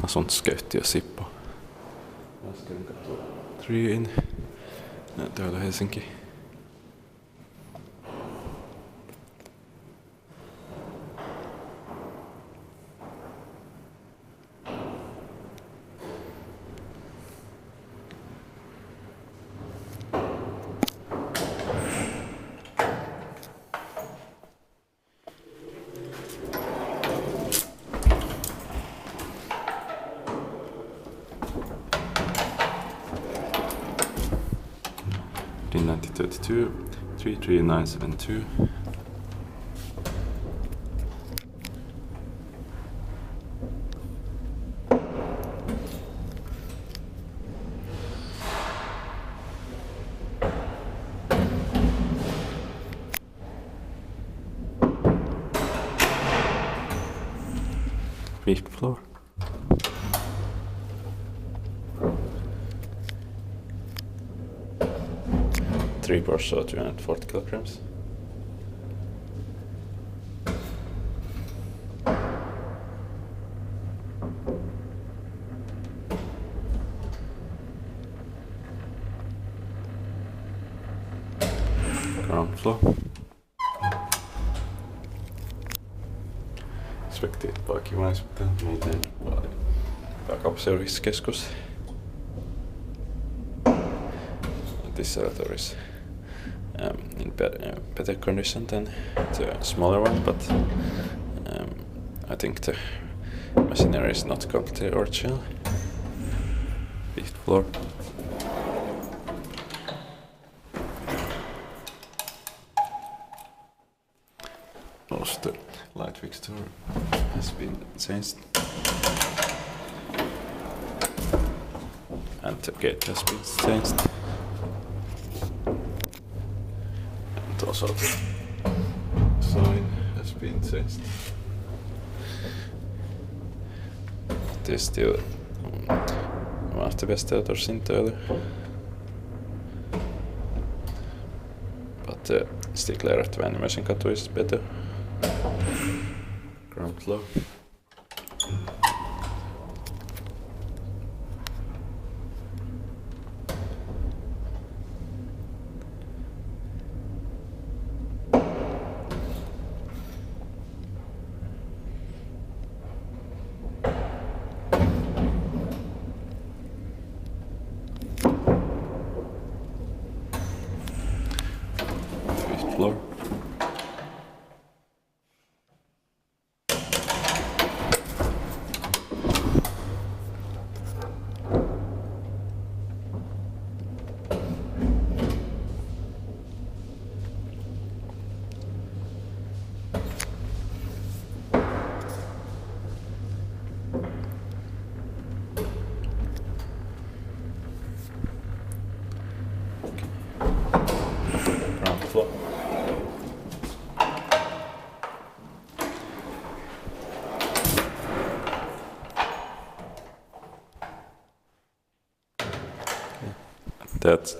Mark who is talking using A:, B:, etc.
A: Asuntoskeyti ja Sippo. Välskärinkatu 3 in. Täällä Helsinki. Finland 32 33972. Fifth floor. Three Porsche 240 kilograms. Ground floor. Expected parking-wise, mutta muuten pääkaupunkiseuduskeskus. This elevator is in better condition than the smaller one, but I think the machinery is not completely original. Fifth floor. Also the light fixture has been changed. And the gate has been changed. And also the sign has been changed. It is still one of the best elevators in Töölö. But the Stigler at Välskärinkatu is better. Ground floor. Fifth floor. Ground floor. That's